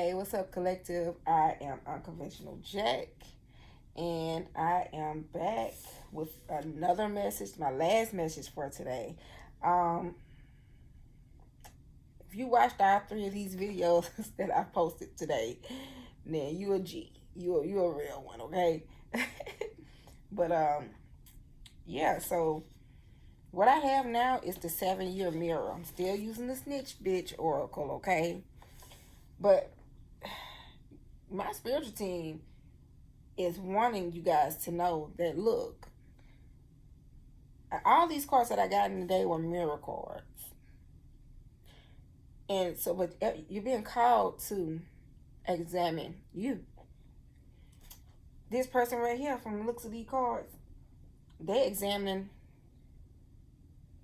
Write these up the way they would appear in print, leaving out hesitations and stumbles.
Hey, what's up, collective? I am Unconventional Jack, and I am back with another message, my last message for today. Um, if you watched all three of these videos that I posted today, then you a G. You a real one, okay? But yeah. So what I have now is the 7-year mirror. I'm still using the snitch bitch oracle, okay? But my spiritual team is wanting you guys to know that, look, all these cards that I got in the day were mirror cards. And so, but you're being called to examine you. This person right here, from the looks of these cards, they're examining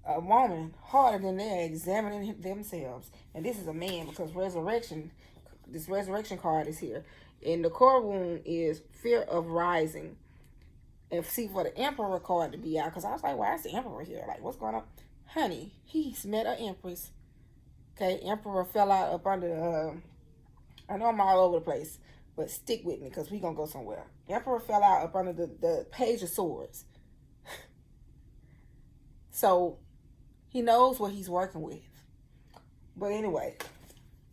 a woman harder than they're examining themselves. And this is a man, because this resurrection card is here. And the core wound is fear of rising. And see, for the Emperor card to be out, because I was like, why is the Emperor here? Like, what's going on? Honey, he's met an Empress. Okay, Emperor fell out up under I know I'm all over the place, but stick with me because we going to go somewhere. Emperor fell out up under the Page of Swords. So, he knows what he's working with. But anyway,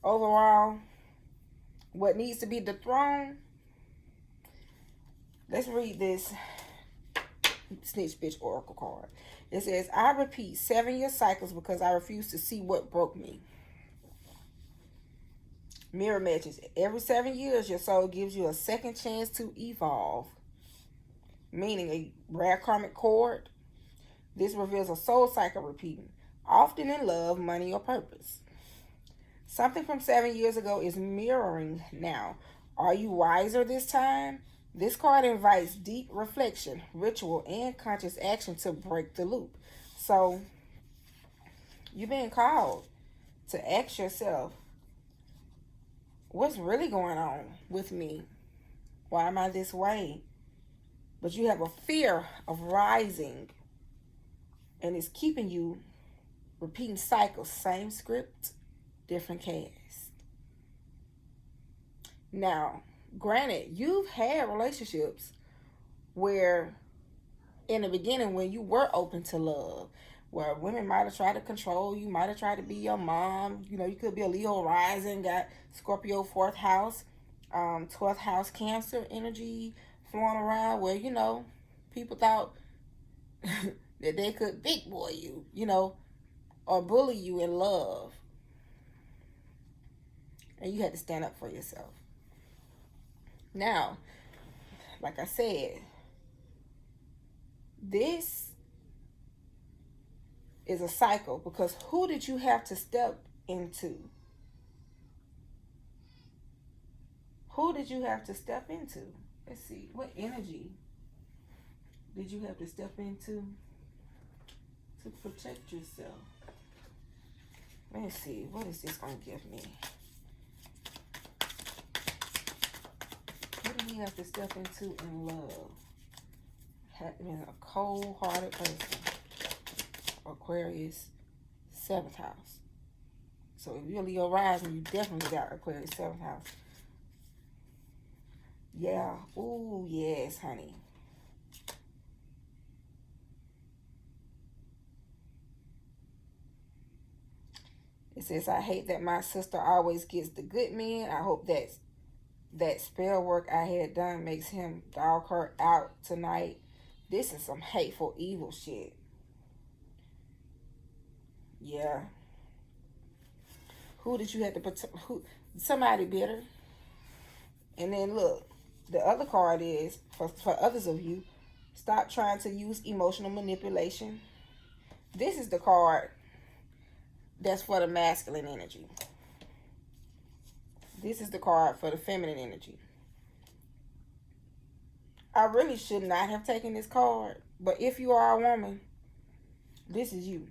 overall, what needs to be dethroned? Let's read this snitch bitch oracle card. It says, I repeat 7-year cycles because I refuse to see what broke me. Mirror matches. Every 7 years, your soul gives you a second chance to evolve. Meaning a rare karmic cord. This reveals a soul cycle repeating, often in love, money, or purpose. Something from 7 years ago is mirroring now. Are you wiser this time? This card invites deep reflection, ritual, and conscious action to break the loop. So, you're being called to ask yourself, what's really going on with me? Why am I this way? But you have a fear of rising, and it's keeping you repeating cycles, same script, different cast. Now, granted, you've had relationships where in the beginning, when you were open to love, where women might have tried to control you, might have tried to be your mom. You know, you could be a Leo rising, got Scorpio 4th house, 12th house Cancer energy flowing around, where, you know, people thought that they could big boy you, you know, or bully you in love. And you had to stand up for yourself. Now, like I said, this is a cycle, because who did you have to step into? Who did you have to step into? Let's see, what energy did you have to step into to protect yourself? Let me see, what is this going to give me? What do you have to step into in love? Being a cold-hearted person. Aquarius 7th house. So if you're Leo rising, you definitely got Aquarius 7th house. Yeah. Ooh, yes, honey. It says, I hate that my sister always gets the good men. I hope that spell work I had done makes him dog her out tonight. This is some hateful, evil shit. Yeah. Who did you have to protect? Somebody bitter. And then look, the other card is, for others of you, stop trying to use emotional manipulation. This is the card that's for the masculine energy. This is the card for the feminine energy. I really should not have taken this card, but if you are a woman, this is you.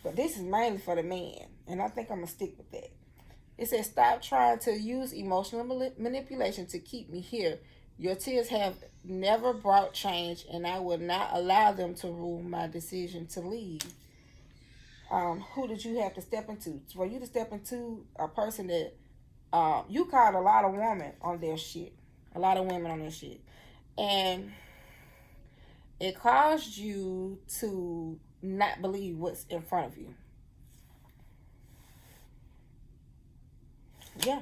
But this is mainly for the man, and I think I'm going to stick with that. It says, stop trying to use emotional manipulation to keep me here. Your tears have never brought change, and I will not allow them to rule my decision to leave. Who did you have to step into? For you to step into a person that You caught a lot of women on their shit. A lot of women on their shit. And it caused you to not believe what's in front of you. Yeah.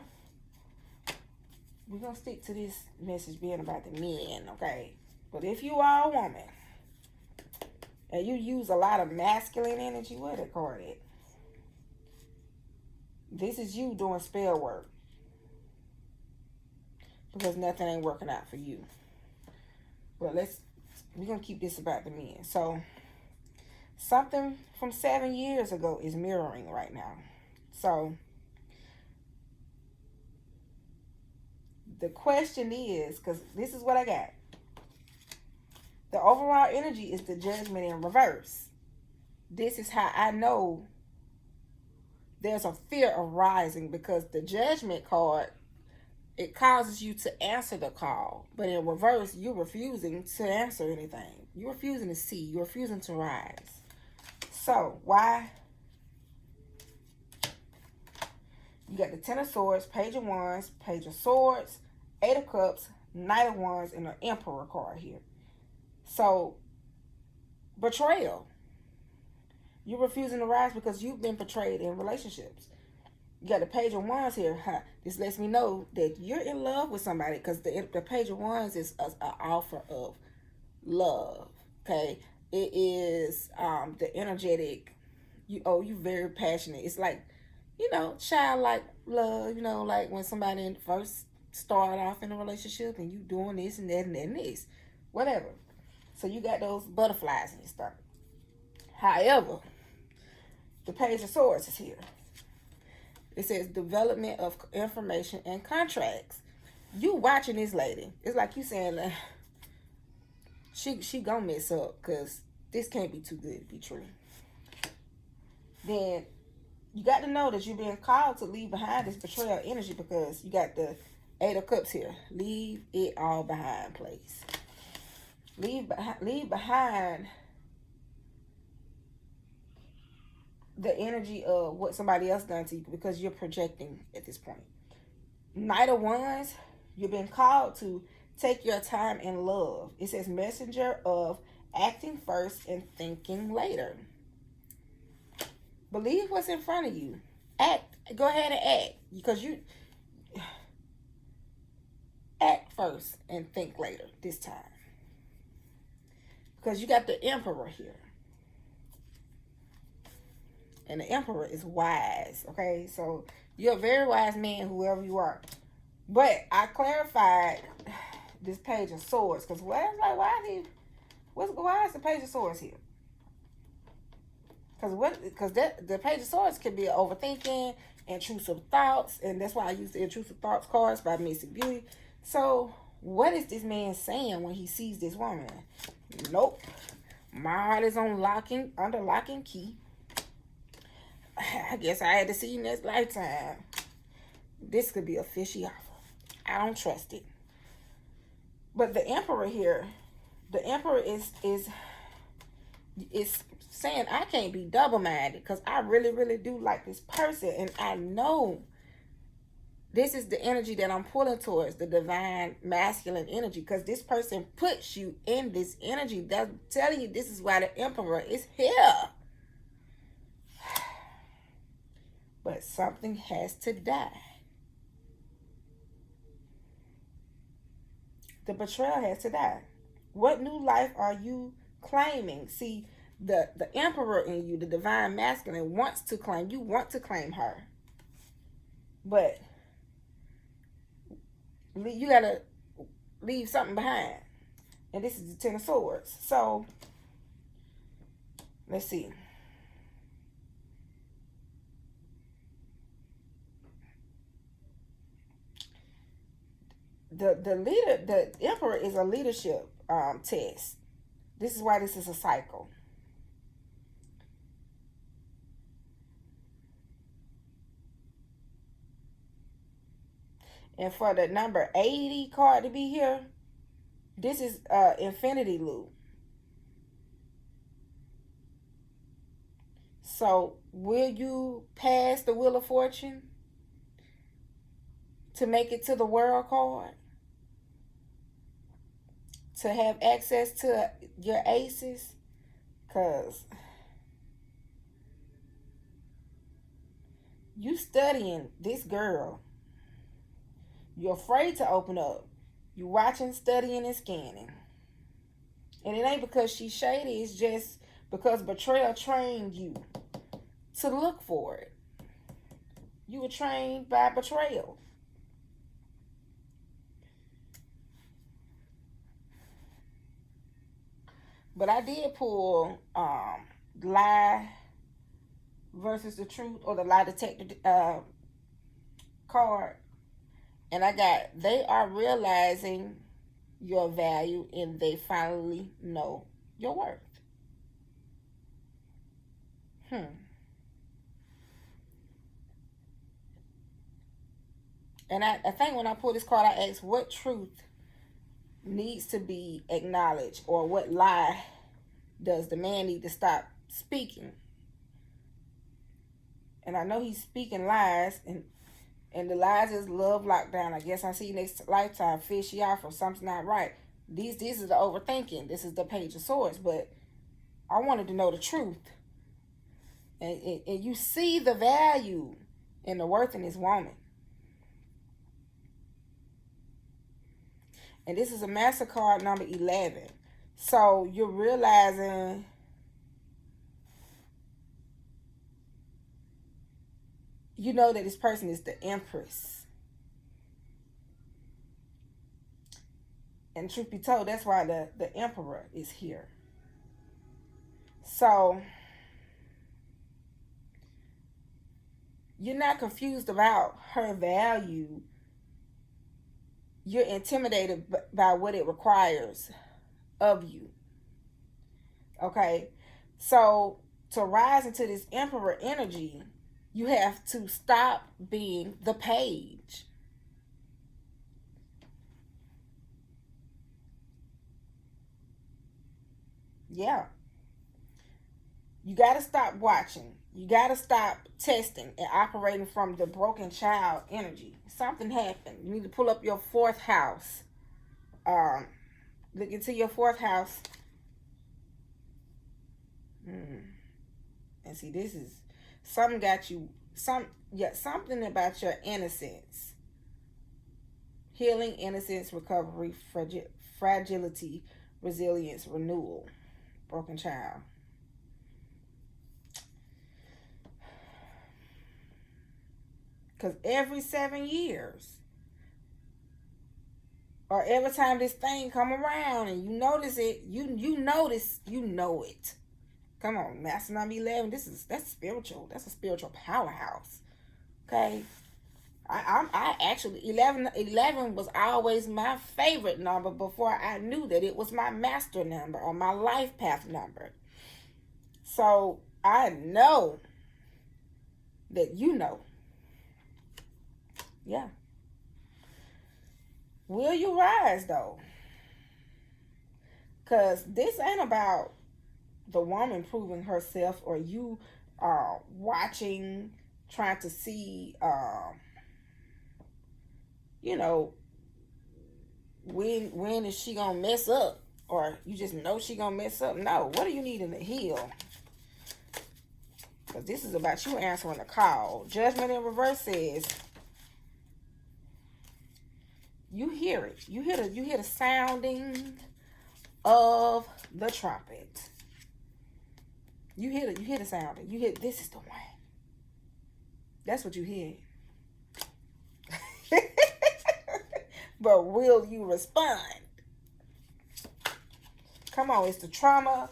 We're going to stick to this message being about the men, okay? But if you are a woman and you use a lot of masculine energy, where the card at? This is you doing spell work. Because nothing ain't working out for you. But we're going to keep this about the men. So, something from 7 years ago is mirroring right now. So, the question is, because this is what I got. The overall energy is the judgment in reverse. This is how I know there's a fear of rising, because the judgment card, it causes you to answer the call. But in reverse, you're refusing to answer anything. You're refusing to see. You're refusing to rise. So, why? You got the Ten of Swords, Page of Wands, Page of Swords, Eight of Cups, Knight of Wands, and an Emperor card here. So, betrayal. You're refusing to rise because you've been betrayed in relationships. You got the Page of Wands here. This lets me know that you're in love with somebody, because the Page of Wands is an offer of love. Okay, it is the energetic. You very passionate. It's like, childlike love. Like when somebody first start off in a relationship and you doing this and that and that and this, whatever. So you got those butterflies in your stomach. However, the Page of Swords is here. It says development of information and contracts. You watching this lady. It's like you saying, she gonna mess up, because this can't be too good to be true. Then you got to know that you're being called to leave behind this betrayal energy, because you got the Eight of Cups here. Leave it all behind, please. Leave behind the energy of what somebody else done to you, because you're projecting at this point. Knight of Wands, you're being called to take your time in love. It says messenger of acting first and thinking later. Believe what's in front of you. Act. Go ahead and act, because you act first and think later this time. Because you got the Emperor here. And the Emperor is wise, okay? So you're a very wise man, whoever you are. But I clarified this Page of Swords, because why is the Page of Swords here? Because the Page of Swords could be overthinking, intrusive thoughts, and that's why I use the intrusive thoughts cards by Mystic Beauty. So what is this man saying when he sees this woman? Nope. My heart is under lock and key. I guess I had to see you next lifetime. This could be a fishy offer. I don't trust it. But the Emperor here, the Emperor is saying I can't be double-minded, because I really, really do like this person, and I know this is the energy that I'm pulling towards, the divine masculine energy, because this person puts you in this energy. That's telling you this is why the Emperor is here. But something has to die. The betrayal has to die. What new life are you claiming? See, the Emperor in you, the divine masculine, wants to claim. You want to claim her. But you got to leave something behind. And this is the Ten of Swords. So, let's see. The Emperor is a leadership test. This is why this is a cycle. And for the number 80 card to be here, this is infinity loop. So will you pass the Wheel of Fortune? to make it to the world card, to have access to your aces? Because you studying this girl. You're afraid to open up. You watching, studying, and scanning. And it ain't because she's shady. It's just because betrayal trained you to look for it. You were trained by betrayal. But I did pull lie versus the truth, or the lie detector card. And I got, they are realizing your value and they finally know your worth. And I think when I pulled this card, I asked what truth needs to be acknowledged, or what lie does the man need to stop speaking. And I know he's speaking lies, and the lies is love lockdown. I guess I see you next lifetime. Fish you out for something not right. This is the overthinking. This is the Page of Swords. But I wanted to know the truth. And you see the value and the worth in this woman. And this is a Master card number 11. So you're realizing you know that this person is the Empress. And truth be told, that's why the Emperor is here. So you're not confused about her value. You're intimidated by what it requires of you. Okay? So to rise into this Emperor energy, you have to stop being the page. Yeah. You got to stop watching. You got to stop testing and operating from the broken child energy. Something happened. You need to pull up your fourth house. Look into your fourth house. And see, this is something got you. Something about your innocence. Healing, innocence, recovery, fragility, resilience, renewal. Broken child. Because every 7 years, or every time this thing come around and you notice it, you know it. Come on, Master number 11. That's spiritual. That's a spiritual powerhouse. Okay. I actually 11 was always my favorite number before I knew that it was my master number or my life path number. So I know that you know. Yeah. Will you rise though? Because this ain't about the woman proving herself or you watching, trying to see when is she gonna mess up, or you just know she gonna mess up. No, what do you need to heal? Because this is about you answering the call. Judgment in reverse says you hear it. You hear the sounding of the trumpet. You hear the sounding. You hear, this is the one. That's what you hear. But will you respond? Come on, it's the trauma.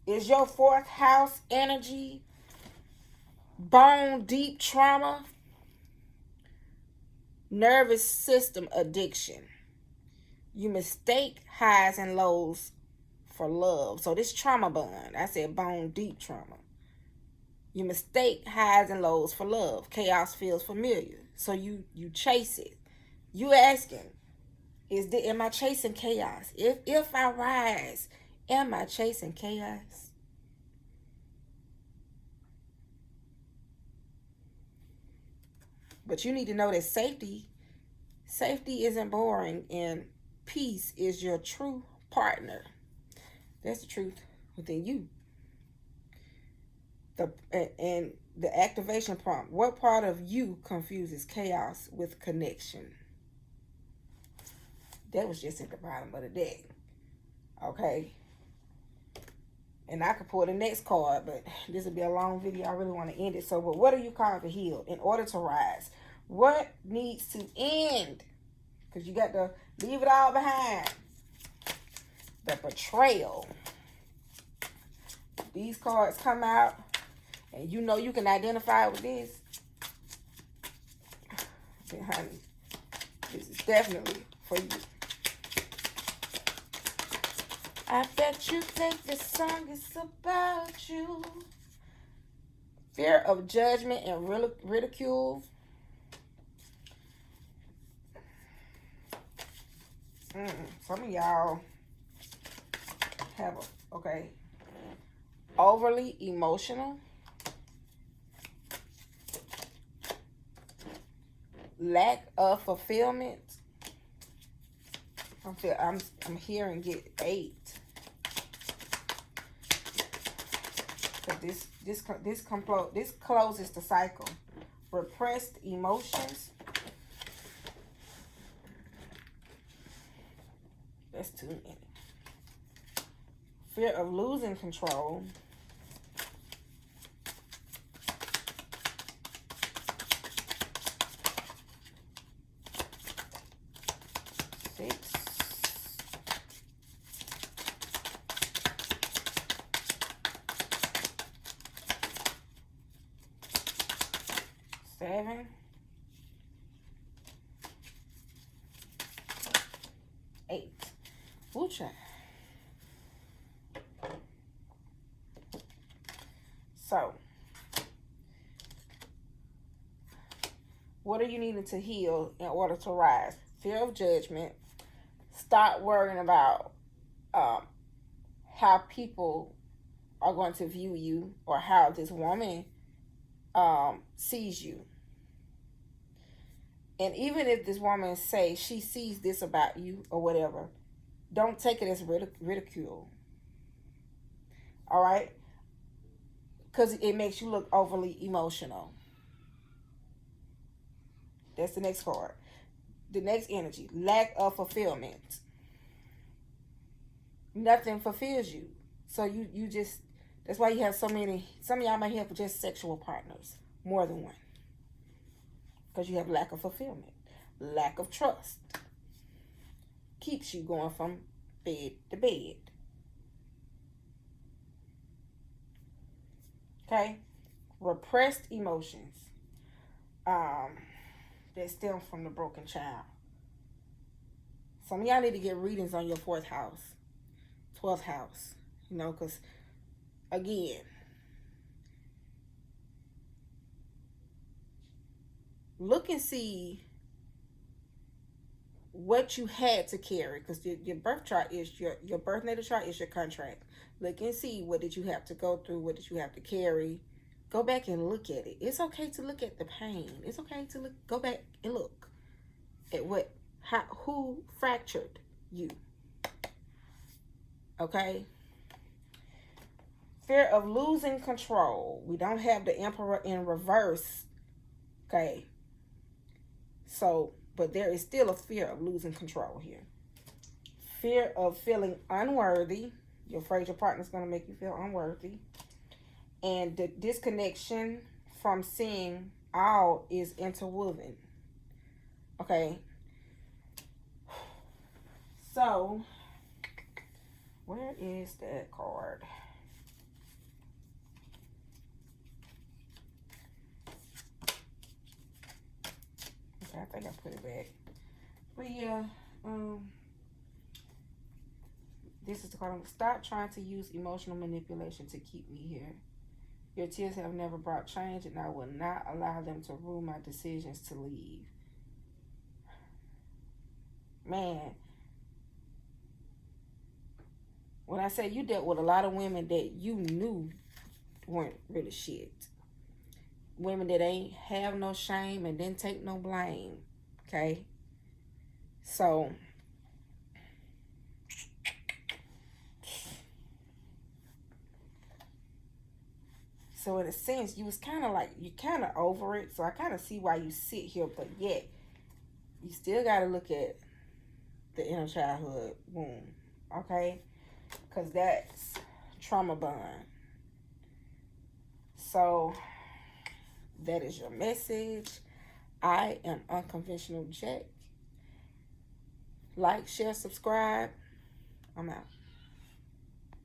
Is your fourth house energy bone deep trauma? Nervous system addiction. You mistake highs and lows for love. So this trauma bond, I said bone deep trauma. You mistake highs and lows for love. Chaos feels familiar. So you chase it. You asking, am I chasing chaos? If I rise, am I chasing chaos? But you need to know that safety Safety isn't boring, and peace is your true partner. That's the truth within you. And the activation prompt. What part of you confuses chaos with connection? That was just at the bottom of the deck. Okay. And I could pull the next card, but this will be a long video. I really want to end it. So, but what are you called to heal in order to rise? What needs to end? Because you got to leave it all behind. The betrayal. These cards come out, and you know you can identify with this. Okay, honey, this is definitely for you. I bet you think this song is about you. Fear of judgment and ridicule. Some of y'all have overly emotional. Lack of fulfillment. I'm hearing get 8. This closes the cycle. Repressed emotions. That's 2 many. Fear of losing control. Seven. 8. Ooh, child. So, what are you needing to heal in order to rise? Fear of judgment. Stop worrying about how people are going to view you or how this woman sees you. And even if this woman say she sees this about you or whatever, don't take it as ridicule. All right? Because it makes you look overly emotional. That's the next card. The next energy, lack of fulfillment. Nothing fulfills you. So you just, that's why you have so many, some of y'all might have just sexual partners, more than one. Because you have lack of fulfillment, lack of trust. Keeps you going from bed to bed. Okay? Repressed emotions. That stem from the broken child. Some of y'all need to get readings on your 4th house, 12th house. You know, because, again, look and see what you had to carry, because your birth chart is your birth natal chart is your contract. Look and see, what did you have to go through? What did you have to carry? Go back and look at it. It's okay to look at the pain. It's okay to go back and look at who fractured you. Okay? Fear of losing control. We don't have the Emperor in reverse. Okay? So, but there is still a fear of losing control here. Fear of feeling unworthy. You're afraid your partner's going to make you feel unworthy. And the disconnection from seeing all is interwoven. Okay? So, where is that card? Okay, I think I put it back. But yeah, this is the card. Stop trying to use emotional manipulation to keep me here. Your tears have never brought change, and I will not allow them to rule my decisions to leave. Man, when I say you dealt with a lot of women that you knew weren't really shit. Women that ain't have no shame and didn't take no blame. Okay? So in a sense, you was kind of like, you kind of over it. So I kind of see why you sit here, but yet you still got to look at the inner childhood wound, okay? Because that's trauma bond. So that is your message. I am Unconventional Jack. Like, share, subscribe. I'm out.